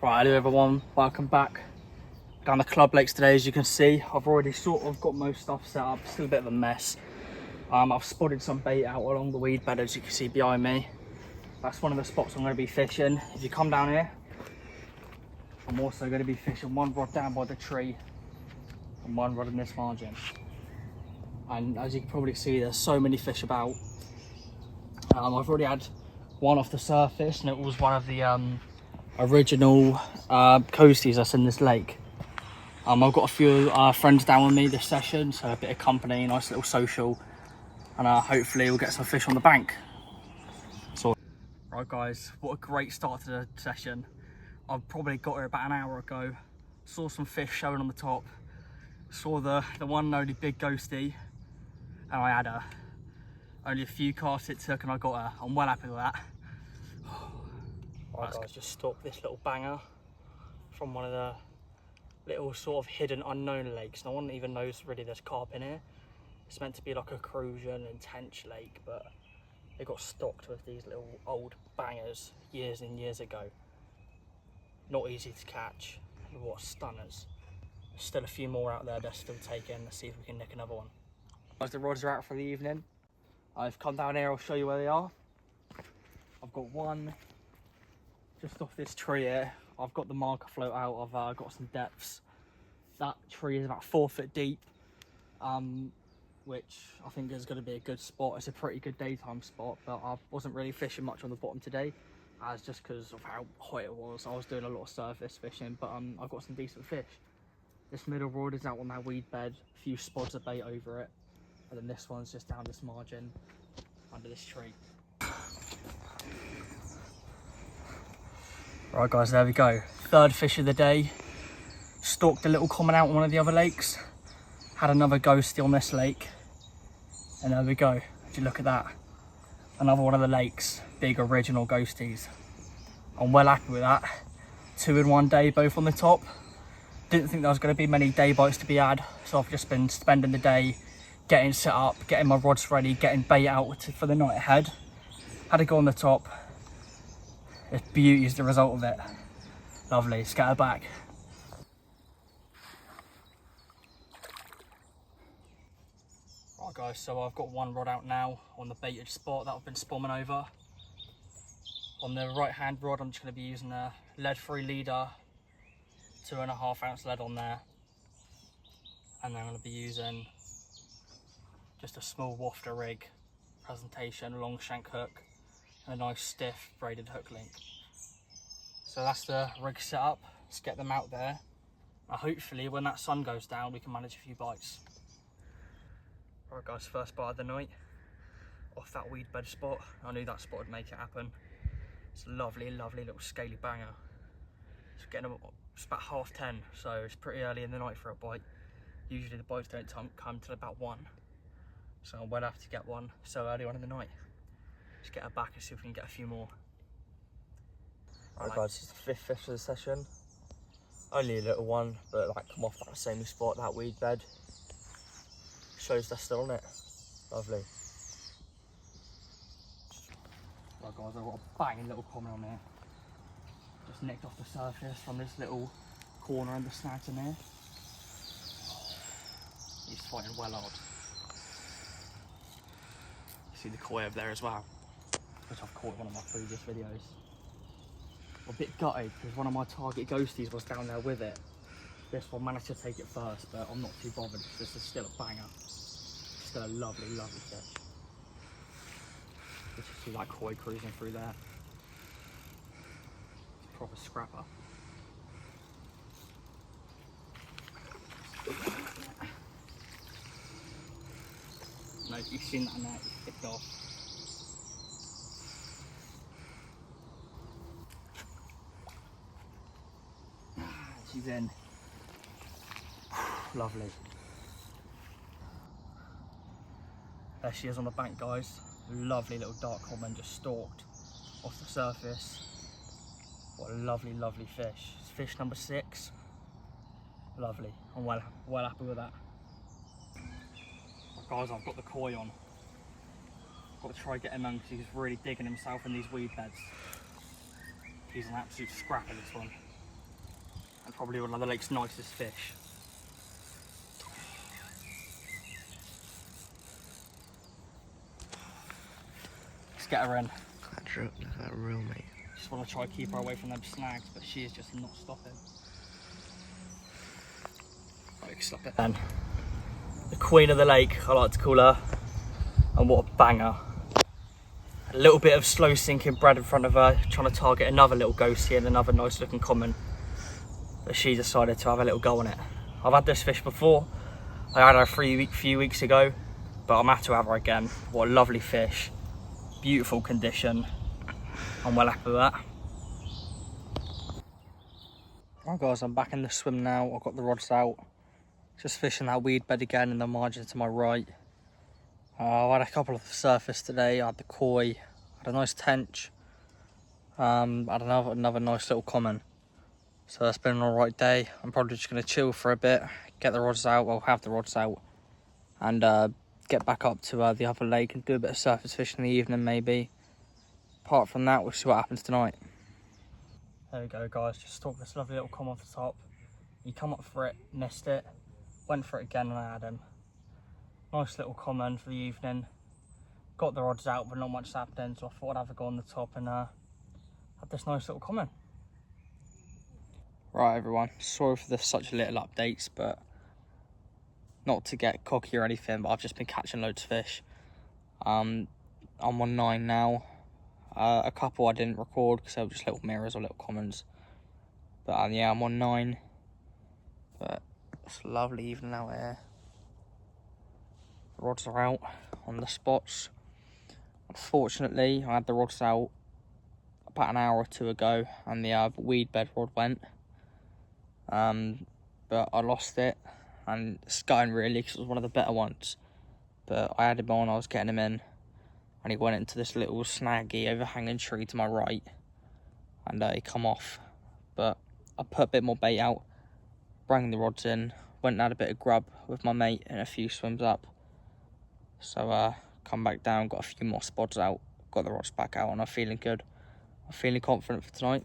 Right, hello everyone, welcome back down the club lakes today. As you can see, I've already sort of got most stuff set up, still a bit of a mess. I've spotted some bait out along the weed bed, as you can see behind me. That's one of the spots I'm going to be fishing. If you come down here, I'm also going to be fishing one rod down by the tree and one rod in this margin. And as you can probably see, there's so many fish about. I've already had one off the surface, and it was one of the original coasties that's in this lake. I've got a few friends down with me this session, so a bit of company, nice little social, and hopefully we'll get some fish on the bank. So, right guys, what a great start to the session. I've probably got here about an hour ago, saw some fish showing on the top, saw the one and only big ghosty, and I had only a few casts it took and I got her. I'm well happy with that. Right guys, just stopped this little banger from one of the little sort of hidden unknown lakes. No one even knows really there's carp in here. It's meant to be like a crucian and tench lake, but they got stocked with these little old bangers years and years ago. Not easy to catch, but what stunners. There's still a few more out there they're still taking. Let's see if we can nick another one. As the rods are out for the evening, I've come down here, I'll show you where they are. I've got one just off this tree here. I've got the marker float out, I've got some depths. That tree is about 4 foot deep, which I think is going to be a good spot. It's a pretty good daytime spot, but I wasn't really fishing much on the bottom today, as just because of how hot it was. I was doing a lot of surface fishing, but I've got some decent fish. This middle rod is out on that weed bed, a few spots of bait over it, and then this one's just down this margin under this tree. Right guys, there we go. Third fish of the day. Stalked a little common out on one of the other lakes. Had another ghosty on this lake. And there we go. Would you look at that? Another one of the lakes. Big original ghosties. I'm well happy with that. 2 in 1 day, both on the top. Didn't think there was going to be many day bites to be had. So I've just been spending the day getting set up, getting my rods ready, getting bait out for the night ahead. Had to go on the top. It's beauty is the result of it. Lovely, scatter back. Right guys, so I've got one rod out now on the baited spot that I've been spomming over. On the right hand rod, I'm just going to be using a lead-free leader, 2.5 ounce lead on there. And then I'm going to be using just a small wafter rig presentation, long shank hook, and a nice stiff braided hook link. So that's the rig set up. Let's get them out there. Hopefully when that sun goes down we can manage a few bites. Right guys, first bite of the night off that weed bed spot. I knew that spot would make it happen. It's a lovely little scaly banger. It's about 10:30, so it's pretty early in the night for a bite. Usually the bites don't come till about 1, so I'm well have to get one so early on in the night. Let's get her back and see if we can get a few more. Right guys, this is the 5th fish of the session. Only a little one, but like come off that same spot, that weed bed. Shows they're still on it. Lovely. Right guys, I've got a banging little common on here. Just nicked off the surface from this little corner in the snags in there. He's fighting well hard. You see the koi over there as well, which I've caught in one of my previous videos. I'm a bit gutted because one of my target ghosties was down there with it. This one managed to take it first, but I'm not too bothered because this is still a banger. Still a lovely fish. You just see that koi cruising through there. It's a proper scrapper. No, you've seen that net, it's picked off. She's in. Lovely. There she is on the bank guys. Lovely little dark common just stalked off the surface. What a lovely fish. It's fish number 6. Lovely. I'm well happy with that. Guys, I've got the koi on. I've got to try get him on because he's really digging himself in these weed beds. He's an absolute scrapper, this one. Probably one of the lake's nicest fish. Let's get her in. That real, mate. Just want to try to keep her away from them snags, but she is just not stopping. Right, stop it then. The queen of the lake, I like to call her. And what a banger. A little bit of slow sinking bread in front of her, trying to target another little ghostie and another nice looking common. But she decided to have a little go on it. I've had this fish before. I had her a few weeks ago, but I'm happy to have her again. What a lovely fish. Beautiful condition. I'm well happy with that. Right guys, I'm back in the swim now. I've got the rods out. Just fishing that weed bed again in the margin to my right. I had a couple of the surface today. I had the koi, had a nice tench, had another nice little common. So it's been an alright day. I'm probably just going to chill for a bit, get the rods out, well have the rods out, and get back up to the other lake and do a bit of surface fishing in the evening maybe. Apart from that, we'll see what happens tonight. There we go guys, just stalked this lovely little common off the top. You come up for it, missed it, went for it again and I had him. Nice little common for the evening. Got the rods out but not much happening, so I thought I'd have a go on the top and have this nice little common. Right everyone, sorry for such little updates, but not to get cocky or anything, but I've just been catching loads of fish. I'm on 9 now. A couple I didn't record because they were just little mirrors or little commons. But yeah, I'm on 9. But it's a lovely evening out here. Rods are out on the spots. Unfortunately, I had the rods out about an hour or two ago and the weed bed rod went. But I lost it and it's gutting really because it was one of the better ones. But I had him on, I was getting him in and he went into this little snaggy overhanging tree to my right and he come off. But I put a bit more bait out, bring the rods in, went and had a bit of grub with my mate and a few swims up. So come back down, got a few more spots out, got the rods back out and I'm feeling good. I'm feeling confident for tonight.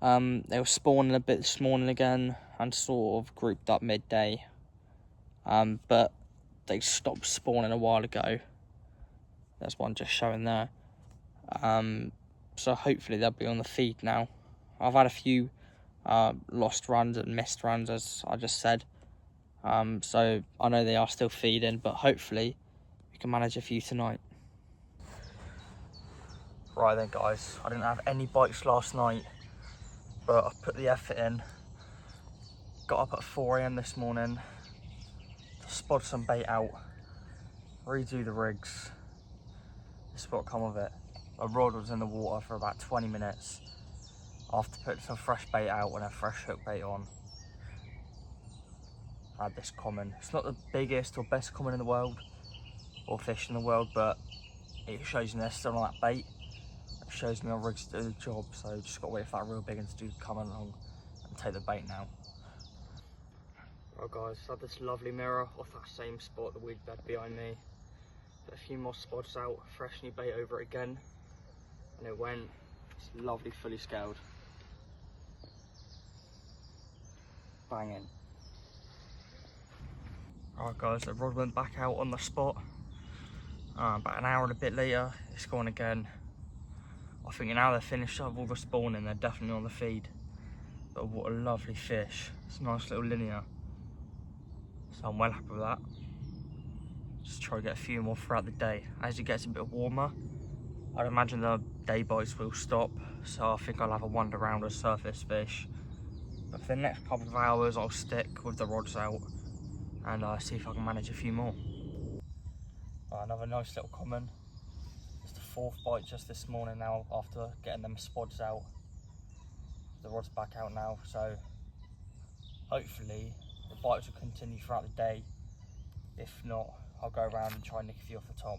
They were spawning a bit this morning again and sort of grouped up midday. But they stopped spawning a while ago. There's one just showing there. So hopefully they'll be on the feed now. I've had a few lost runs and missed runs, as I just said. So I know they are still feeding, but hopefully we can manage a few tonight. Right then guys, I didn't have any bites last night, but I put the effort in. Got up at 4 AM this morning to spot some bait out, redo the rigs. This is what come of it. My rod was in the water for about 20 minutes after putting some fresh bait out and a fresh hook bait on. I had this common. It's not the biggest or best common in the world or fish in the world, but it shows me they're still on that bait. It shows me our rigs do the job, so just got to wait for that real big one to come along and take the bait now. Right guys, so I had this lovely mirror off that same spot, the weed bed behind me. Put a few more spots out, fresh new bait over it again, and it went. It's lovely, fully scaled. Banging. Alright guys, the rod went back out on the spot. About an hour and a bit later, it's gone again. I think now they're finished up all the spawning, they're definitely on the feed. But what a lovely fish. It's a nice little linear. So I'm well happy with that. Just try to get a few more throughout the day. As it gets a bit warmer, I'd imagine the day bites will stop. So I think I'll have a wander around with surface fish. But for the next couple of hours, I'll stick with the rods out and see if I can manage a few more. Another nice little common. It's the 4th bite just this morning now after getting them spots out. The rod's back out now, so hopefully the bites will continue throughout the day. If not, I'll go around and try and nick a few off the top.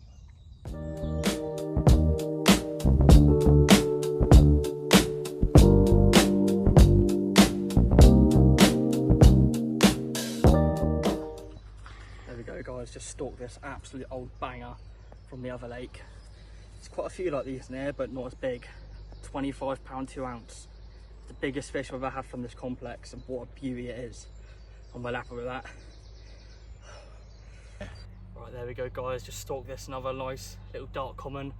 There we go guys, just stalked this absolute old banger from the other lake. There's quite a few like these in here, but not as big. £25 2 ounce. the biggest fish I've ever had from this complex, and what a beauty it is. I'm well happy with that. Right, there we go guys, just stalked this, another nice little dark common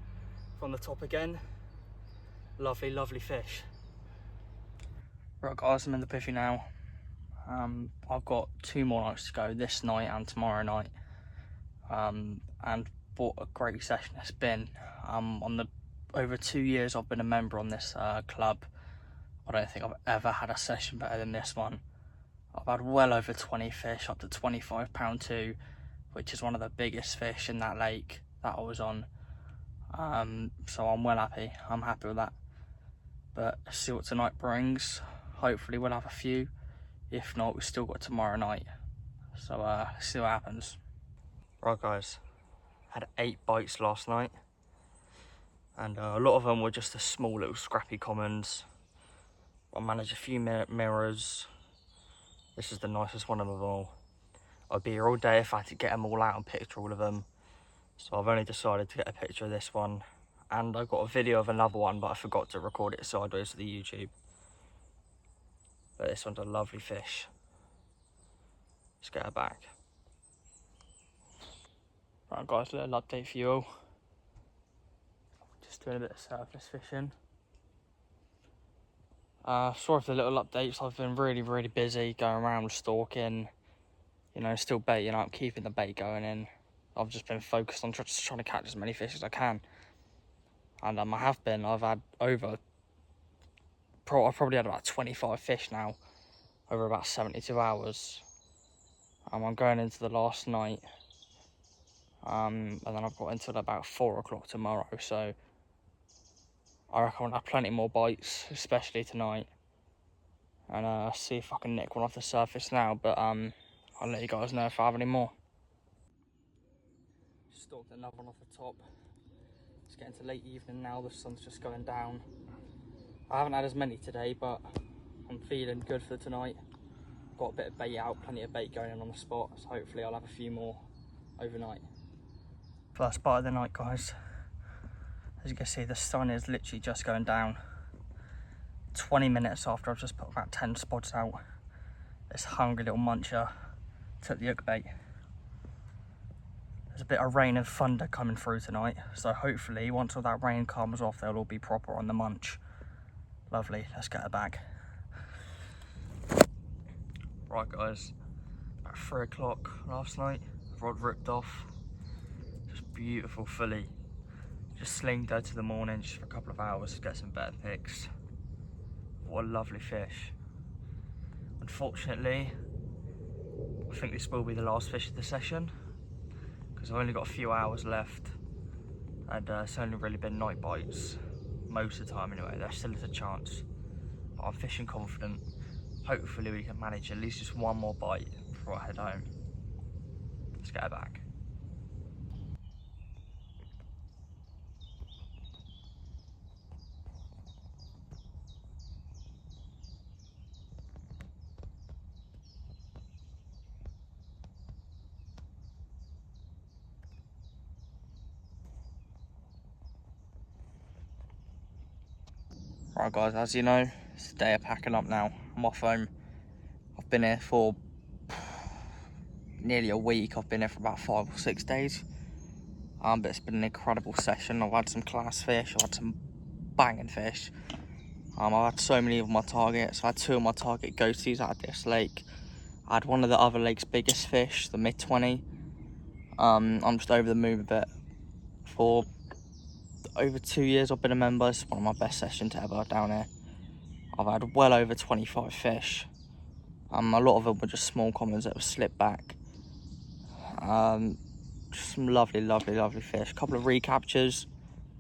from the top again. Lovely, lovely fish. Right guys, I'm in the piffy now. I've got 2 more nights to go, this night and tomorrow night. And what a great session it's been. Over 2 years I've been a member on this club. I don't think I've ever had a session better than this one. I've had well over 20 fish, up to 25 pound 2, which is one of the biggest fish in that lake that I was on. So I'm well happy, I'm happy with that. But let's see what tonight brings. Hopefully we'll have a few. If not, we've still got tomorrow night. So see what happens. Right guys, had 8 bites last night. And a lot of them were just the small little scrappy commons. I managed a few mirrors. This is the nicest one of them all. I'd be here all day if I had to get them all out and picture all of them. So I've only decided to get a picture of this one. And I got a video of another one, but I forgot to record it sideways to the YouTube. But this one's a lovely fish. Let's get her back. Right guys, a little update for you all. Just doing a bit of surface fishing. Sorry for the little updates. I've been really busy going around stalking, you know, still baiting up, keeping the bait going in. I've just been focused on just trying to catch as many fish as I can. And I've had over, I've probably had about 25 fish now, over about 72 hours. I'm going into the last night, and then I've got until about 4 o'clock tomorrow, so I reckon I'll have plenty more bites, especially tonight. And see if I can nick one off the surface now, but I'll let you guys know if I have any more. Stalked another one off the top. It's getting to late evening now, the sun's just going down. I haven't had as many today, but I'm feeling good for tonight. Got a bit of bait out, plenty of bait going in on the spot, so hopefully I'll have a few more overnight. First bite of the night, guys. As you can see, the sun is literally just going down. 20 minutes after I've just put about 10 spots out. This hungry little muncher took the hook bait. There's a bit of rain and thunder coming through tonight, so hopefully once all that rain comes off, they'll all be proper on the munch. Lovely, let's get her back. Right guys, about 3 o'clock last night, rod ripped off. Just beautiful filly. Just slinged her to the morning just for a couple of hours to get some better pics. What a lovely fish. Unfortunately, I think this will be the last fish of the session, because I've only got a few hours left, and it's only really been night bites most of the time anyway. There still is a chance, but I'm fishing confident. Hopefully we can manage at least just one more bite before I head home. Let's get her back. Right guys, as you know, it's the day of packing up now. I'm off home. I've been here for nearly a week. I've been here for about 5 or 6 days. But it's been an incredible session. I've had some class fish, I've had some banging fish. I've had so many of my targets. I had 2 of my target ghosties out of this lake. I had one of the other lake's biggest fish, the mid-20. I'm just over the moon with it. For over 2 years I've been a member. It's one of my best sessions ever down here. I've had well over 25 fish. A lot of them were just small commons that have slipped back. Just some lovely fish. A couple of recaptures.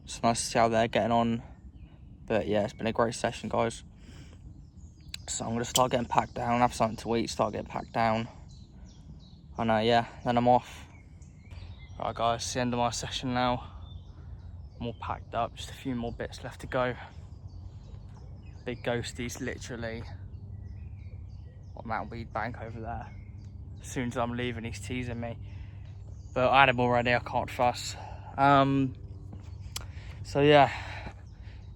It's nice to see how they're getting on. But yeah, it's been a great session, guys. So I'm going to start getting packed down, have something to eat, start getting packed down. And yeah, then I'm off. Right guys, it's the end of my session now. I'm all packed up, just a few more bits left to go. Big ghosties literally on that weed bank over there. As soon as I'm leaving, he's teasing me. But I had him already, I can't fuss. So yeah,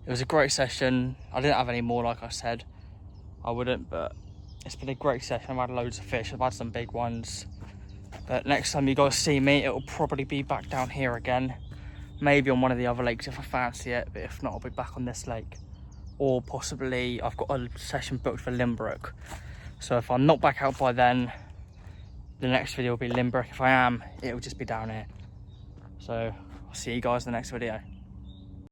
it was a great session. I didn't have any more, like I said. I wouldn't, but it's been a great session. I've had loads of fish. I've had some big ones. But next time you guys see me, it'll probably be back down here again. Maybe on one of the other lakes if I fancy it, but if not, I'll be back on this lake. Or possibly I've got a session booked for Limbrick. So if I'm not back out by then, the next video will be Limbrick. If I am, it'll just be down here. So I'll see you guys in the next video.